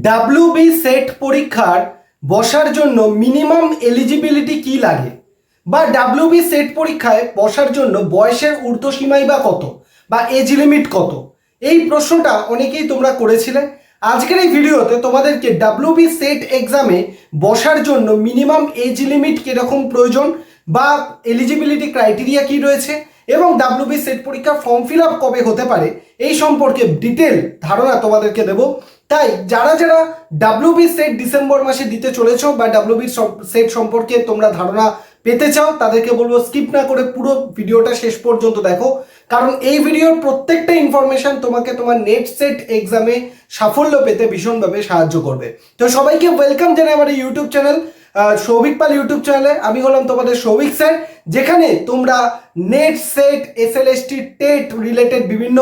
WB set পরীক্ষার বসার জন্য মিনিমাম এলিজিবিলিটি কি লাগে, বা ডাব্লিউবি সেট পরীক্ষায় বসার জন্য বয়সের ঊর্ধ্বসীমাই বা কত, বা এজ লিমিট কত? এই প্রশ্নটা অনেকেই তোমরা করেছিলে। আজকের এই ভিডিওতে তোমাদেরকে ডাব্লিউবি সেট এক্সামে বসার জন্য মিনিমাম এজ লিমিট কীরকম প্রয়োজন, বা এলিজিবিলিটি ক্রাইটেরিয়া কি রয়েছে, এবং ডাব্লিউবি সেট পরীক্ষার ফর্ম ফিল আপ কবে হতে পারে, এই সম্পর্কে ডিটেল ধারণা তোমাদেরকে দেবো। তাই যারা যারা ডাব্লিউবি সেট ডিসেম্বর মাসে দিতে চলেছো বা ডাব্লিউবি সেট সম্পর্কে তোমরা ধারণা পেতে চাও, তাদেরকে বলবো স্কিপ না করে পুরো ভিডিওটা শেষ পর্যন্ত দেখো, কারণ এই ভিডিওর প্রত্যেকটা ইনফরমেশন তোমাকে তোমার নেট সেট এক্সামে সাফল্য পেতে ভীষণভাবে সাহায্য করবে। তো সবাইকে ওয়েলকাম জানাই আমার ইউটিউব চ্যানেল সৌভিক পাল ইউটিউব চ্যানেলে। আমি হলাম তোমাদের সৌভিক স্যার, যেখানে তোমরা net set SLST TET related বিভিন্ন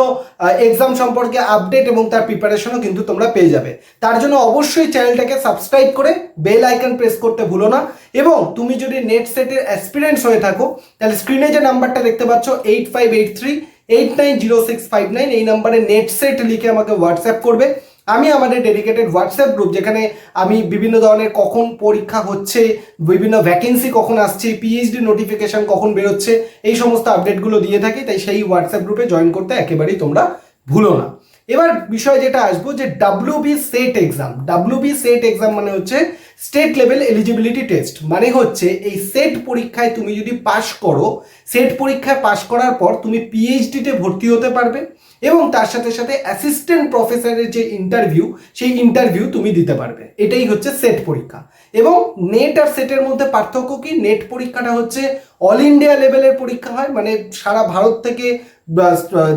এক্সাম সম্পর্কে আপডেট এবং তার প্রিপারেশনও কিন্তু তোমরা পেয়ে যাবে। তার জন্য অবশ্যই চ্যানেলটাকে সাবস্ক্রাইব করে বেল আইকন প্রেস করতে ভুলো না। এবং তুমি যদি নেট সেটের অ্যাসপিরেন্টস হয়ে থাকো, তাহলে স্ক্রিনে যে নাম্বারটা দেখতে পাচ্ছ 8583890659, এই নাম্বারে নেট সেট লিখে আমাকে হোয়াটসঅ্যাপ করবে। আমি আমাদের ডেডিকেটেড হোয়াটসঅ্যাপ গ্রুপ, যেখানে আমি বিভিন্ন ধরনের কখন পরীক্ষা হচ্ছে, বিভিন্ন ভ্যাকেন্সি কখন আসছে, পিএইচডি নোটিফিকেশন কখন বেরোচ্ছে, এই সমস্ত আপডেটগুলো দিয়ে থাকি। তাই সেই হোয়াটসঅ্যাপ গ্রুপে জয়েন করতে একেবারেই তোমরা ভুলো না। এবার বিষয় যেটা আসবো, যে WB set exam. WB set exam মানে হচ্ছে স্টেট লেভেল এলিজিবিলিটি টেস্ট। মানে হচ্ছে এই সেট পরীক্ষায় তুমি যদি পাশ করো, সেট পরীক্ষায় পাশ করার পর তুমি পিএইচডিতে ভর্তি হতে পারবে, এবং তার সাথে সাথে অ্যাসিস্ট্যান্ট প্রফেসরের যে ইন্টারভিউ, সেই ইন্টারভিউ তুমি দিতে পারবে। এটাই হচ্ছে সেট পরীক্ষা। এবং নেট আর সেটের মধ্যে পার্থক্য কি? নেট পরীক্ষাটা হচ্ছে অল ইন্ডিয়া লেভেলের পরীক্ষা হয়, মানে সারা ভারত থেকে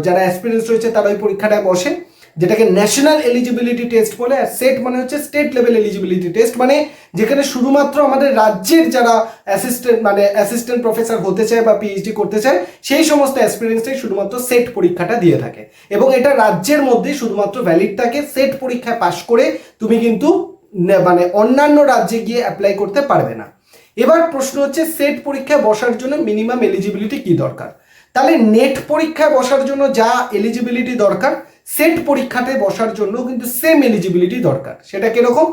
যারা অ্যাসপিরেন্টস রয়েছে তারা ওই পরীক্ষাটায় বসে, যেটাকে ন্যাশনাল এলিজিবিলিটি টেস্ট বলে। আর সেট মানে হচ্ছে স্টেট লেভেল এলিজিবিলিটি টেস্ট, মানে যেখানে শুধুমাত্র আমাদের রাজ্যের যারা অ্যাসিস্ট্যান্ট প্রফেসর হতে চায় বা পিএইচডি করতে চায়, সেই সমস্ত অ্যাসপিরেন্টসটাই শুধুমাত্র সেট পরীক্ষাটা দিয়ে থাকে। এবং এটা রাজ্যের মধ্যে শুধুমাত্র ভ্যালিড থাকে। সেট পরীক্ষায় পাশ করে তুমি কিন্তু অন্যান্য রাজ্যে গিয়ে অ্যাপ্লাই করতে পারবে না। এবার প্রশ্ন হচ্ছে, সেট পরীক্ষায় বসার জন্য মিনিমাম এলিজিবিলিটি কি দরকার? তাহলে নেট পরীক্ষায় বসার জন্য যা এলিজিবিলিটি দরকার, সেট পরীক্ষাতে বসার জন্য কিন্তু সেম এলিজিবিলিটি দরকার। সেটা কিরকম?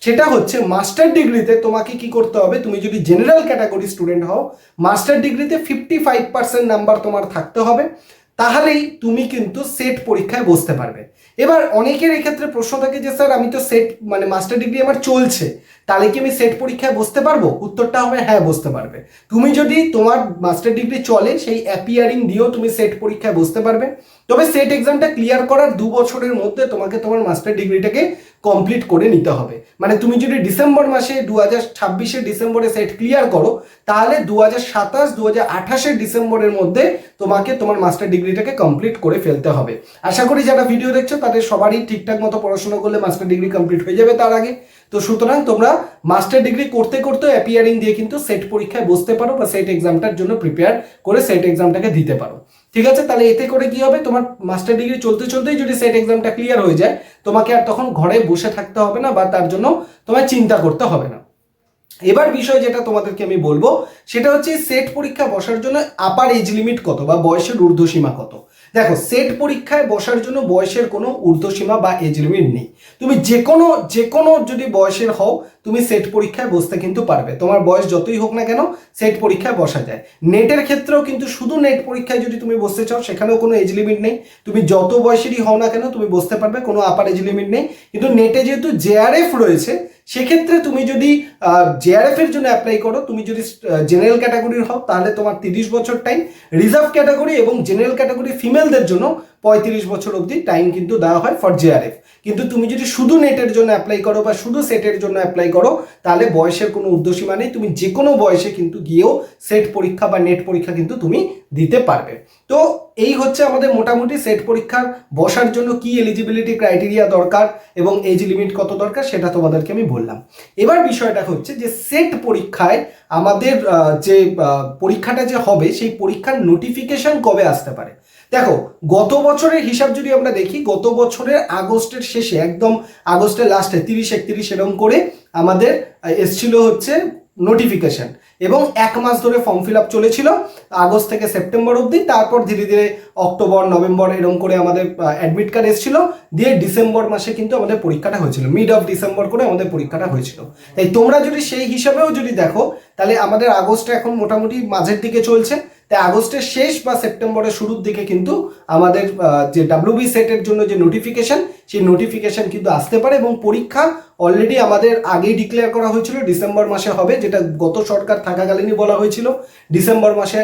সেটা হচ্ছে মাস্টার ডিগ্রিতে তোমাকে কি করতে হবে, তুমি যদি জেনারেল ক্যাটাগরি স্টুডেন্ট হও, মাস্টার ডিগ্রিতে 55% নাম্বার তোমার থাকতে হবে, তাহলেই তুমি কিন্তু সেট পরীক্ষায় বসতে পারবে। এবার অনেকের এক্ষেত্রে প্রশ্ন থাকে যে স্যার আমি তো সেট মাস্টার ডিগ্রি আমার চলছে, তাহলে কি আমি সেট পরীক্ষায় বসতে পারবো? উত্তরটা হবে হ্যাঁ, বসতে পারবে। তুমি যদি তোমার মাস্টার ডিগ্রি চলে, সেই অ্যাপিয়ারিং দিয়েও তুমি সেট পরীক্ষায় বসতে পারবে। তবে সেট এক্সামটা ক্লিয়ার করার 2 বছরের মধ্যে তোমাকে তোমার মাস্টার ডিগ্রিটাকে কমপ্লিট করে নিতে হবে। মানে তুমি যদি ডিসেম্বর মাসে 2026 ডিসেম্বরে সেট ক্লিয়ার করো, তাহলে 2027-2028 ডিসেম্বরের মধ্যে তোমাকে তোমার মাস্টার ডিগ্রিটাকে কমপ্লিট করে ফেলতে হবে। আশা করি যারা ভিডিও দেখছো তাদের সবারই ঠিকঠাক মতো পড়াশোনা করলে মাস্টার ডিগ্রি কমপ্লিট হয়ে যাবে তার আগে। তো সুতরাং তোমরা মাস্টার ডিগ্রি করতে করতে অ্যাপিয়ারিং দিয়ে কিন্তু সেট পরীক্ষায় বসতে পারো, বা সেট এক্সামটার জন্য প্রিপেয়ার করে সেট এক্সামটাকে দিতে পারো। ঠিক আছে? তাহলে এতে করে কি হবে, তোমার মাস্টার ডিগ্রি চলতে চলতেই যদি সেট এক্সামটা ক্লিয়ার হয়ে যায়, তোমাকে আর তখন ঘরে বসে থাকতে হবে না, বা তার জন্য তোমায় চিন্তা করতে হবে না। এবার বিষয় যেটা তোমাদেরকে আমি বলবো, সেটা হচ্ছে সেট পরীক্ষা বসার জন্য আপার এজ লিমিট কত, বা বয়সের ঊর্ধ্বসীমা কত। দেখো, সেট পরীক্ষায় বসার জন্য বয়সের কোনো ঊর্ধ্বসীমা বা এজ লিমিট নেই। তুমি যে কোনো যদি বয়সের হও, তুমি সেট পরীক্ষায় বসতে কিন্তু পারবে। তোমার বয়স যতই হোক না কেন, সেট পরীক্ষায় বসা যায়। নেটের ক্ষেত্রেও কিন্তু শুধু নেট পরীক্ষায় যদি তুমি বসতে চাও, সেখানেও কোনো এজ লিমিট নেই। তুমি যত বয়সেরই হও না কেন, তুমি বসতে পারবে, কোনো আপার এজ লিমিট নেই। কিন্তু নেটে যেহেতু জেআরএফ রয়েছে, সেক্ষেত্রে তুমি যদি জেআরএফ এর জন্য অ্যাপ্লাই করো, তুমি যদি জেনারেল ক্যাটাগরির হও, তাহলে তোমার 30 বছর টাইম। রিজার্ভ ক্যাটাগরি এবং জেনারেল ক্যাটাগরি ফিমেলদের জন্য 35 বছর অবধি টাইম কিন্তু দেওয়া হয় ফর জেআরএফ। কিন্তু তুমি যদি শুধু নেটের জন্য অ্যাপ্লাই করো বা শুধু সেটের জন্য অ্যাপ্লাই করো, তাহলে বয়সের কোনো ঊর্ধ্বসীমা নেই। তুমি যে কোনো বয়সে কিন্তু গিয়েও সেট পরীক্ষা বা নেট পরীক্ষা কিন্তু তুমি দিতে পারবে। তো এই হচ্ছে আমাদের মোটামুটি সেট পরীক্ষার বসার জন্য কি এলিজিবিলিটি ক্রাইটেরিয়া দরকার এবং এজ লিমিট কত দরকার, সেটা তোমাদেরকে আমি বললাম। এবার বিষয়টা হচ্ছে যে সেট পরীক্ষায় আমাদের যে পরীক্ষাটা যে হবে, সেই পরীক্ষার নোটিফিকেশন কবে আসতে পারে। দেখো, গত বছরের হিসাব যদি আমরা দেখি, গত বছরের আগস্টের শেষে, একদম আগস্টের লাস্টে 30-31 এরকম করে আমাদের এসছিল হচ্ছে নোটিফিকেশন, এবং 1 মাস ধরে ফর্ম ফিল আপ চলেছিল আগস্ট থেকে সেপ্টেম্বর অবধি। তারপর ধীরে ধীরে অক্টোবর নভেম্বর এরকম করে আমাদের অ্যাডমিট কার্ড এসেছিল, দিয়ে ডিসেম্বর মাসে কিন্তু আমাদের পরীক্ষাটা হয়েছিল, মিড অফ ডিসেম্বর করে আমাদের পরীক্ষাটা হয়েছিল। তাই তোমরা যদি সেই হিসাবেও যদি দেখো তাহলে আমাদের আগস্টে এখন মোটামুটি মাঝের দিকে চলছে, তাই আগস্টের শেষ বা সেপ্টেম্বরের শুরুর দিকে কিন্তু আমাদের যে ডাব্লিউবি সেটের জন্য যে নোটিফিকেশন, সেই নোটিফিকেশন কিন্তু আসতে পারে। এবং পরীক্ষা অলরেডি আমাদের আগেই ডিক্লেয়ার করা হয়েছিল ডিসেম্বর মাসে হবে, যেটা গত সরকার থাকাকালীনই বলা হয়েছিল ডিসেম্বর মাসে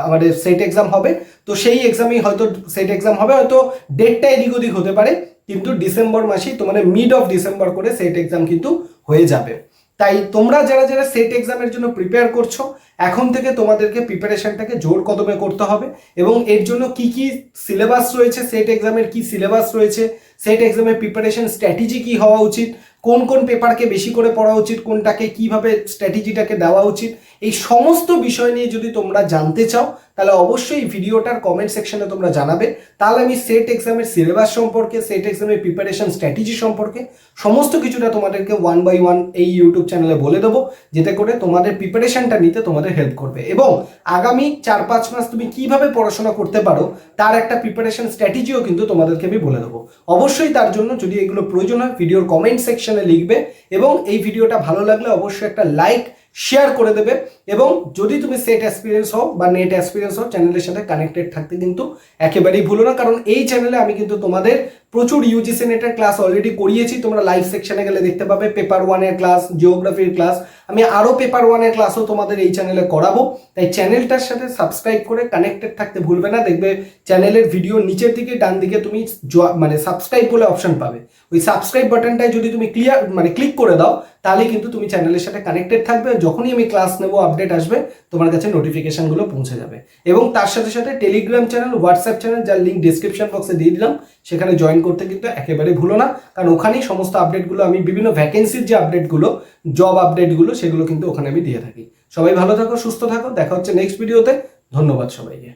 আমাদের সেট এক্সাম হবে। তো সেই এক্সামেই হয়তো সেট এক্সাম হবে, হয়তো ডেটটা এদিক ওদিক হতে পারে, কিন্তু ডিসেম্বর মাসেই তোমাদের মিড অফ ডিসেম্বর করে সেট এক্সাম কিন্তু হয়ে যাবে। তাই তোমরা যারা যারা সেট এক্সামের জন্য প্রিপেয়ার করছো, এখন থেকে তোমাদেরকে প্রিপারেশনটাকে জোর কদমে করতে হবে। এবং এর জন্য কি কি সিলেবাস রয়েছে, সেট এক্সামের কি সিলেবাস রয়েছে, সেট এক্সামের প্রিপারেশন স্ট্র্যাটেজি কি হওয়া উচিত, কোন কোন পেপারকে বেশি করে পড়া উচিত, কোনটাকে কিভাবে স্ট্র্যাটেজিটাকে দেওয়া উচিত, এই সমস্ত বিষয় নিয়ে যদি তোমরা জানতে চাও তাহলে অবশ্যই ভিডিওটার কমেন্ট সেকশনে তোমরা জানাবে। তাহলে আমি সেট এক্সামের সিলেবাস সম্পর্কে, সেট এক্সামের প্রিপারেশন স্ট্র্যাটেজি সম্পর্কে সমস্ত কিছুটা তোমাদেরকে 1 by 1 এই ইউটিউব চ্যানেলে বলে দেবো, যাতে করে তোমাদের প্রিপারেশনটা নিতে তোমাদের হেল্প করবে। এবং আগামী 4-5 মাস তুমি কিভাবে পড়াশোনা করতে পারো তার একটা প্রিপারেশন স্ট্র্যাটেজিও কিন্তু তোমাদেরকে আমি বলে দেবো। অবশ্যই তার জন্য যদি এগুলো প্রয়োজন হয় ভিডিওর কমেন্ট সেকশনে লিখবে, এবং এই ভিডিওটা ভালো লাগলে অবশ্যই একটা লাইক শেয়ার করে দেবে। এবং যদি তুমি সেট এক্সপিরিয়েন্স হও বা নেট এক্সপিরিয়েন্স হও, চ্যানেলের সাথে কানেক্টেড থাকতে কিন্তু একেবারেই ভুলো না, কারণ এই চ্যানেলে আমি কিন্তু তোমাদের প্রচুর ইউজিসি নেটের ক্লাস অলরেডি করিয়েছি। তোমরা লাইভ সেকশনে গেলে দেখতে পাবে পেপার 1-এর ক্লাস, জিওগ্রাফির ক্লাস, আমি আরও পেপার 1-এর ক্লাসও তোমাদের এই চ্যানেলে করাবো। তাই চ্যানেলটার সাথে সাবস্ক্রাইব করে কানেক্টেড থাকতে ভুলবে না। দেখবে চ্যানেলের ভিডিও নিচের দিকে ডান দিকে তুমি মানে সাবস্ক্রাইব বলে অপশন পাবে, ওই সাবস্ক্রাইব বাটনটায় যদি তুমি ক্লিক করে দাও তাহলে কিন্তু তুমি চ্যানেলের সাথে কানেক্টেড থাকবে। যখনই আমি ক্লাস নেব, আপডেট আসবে, তোমার কাছে নোটিফিকেশনগুলো পৌঁছে যাবে। এবং তার সাথে সাথে টেলিগ্রাম চ্যানেল, হোয়াটসঅ্যাপ চ্যানেল, যার লিঙ্ক ডিসক্রিপশন বক্সে দিয়ে দিলাম, সেখানে জয়েন করতে কিন্তু একেবারে ভুলো না, কারণ ওখানেই সমস্ত আপডেটগুলো আমি বিভিন্ন ভ্যাকেন্সির যে আপডেটগুলো, জব আপডেটগুলো, সেগুলো কিন্তু ওখানে আমি দিয়ে থাকি। সবাই ভালো থাকো, সুস্থ থাকো, দেখা হচ্ছে নেক্সট ভিডিওতে। ধন্যবাদ সবাইকে।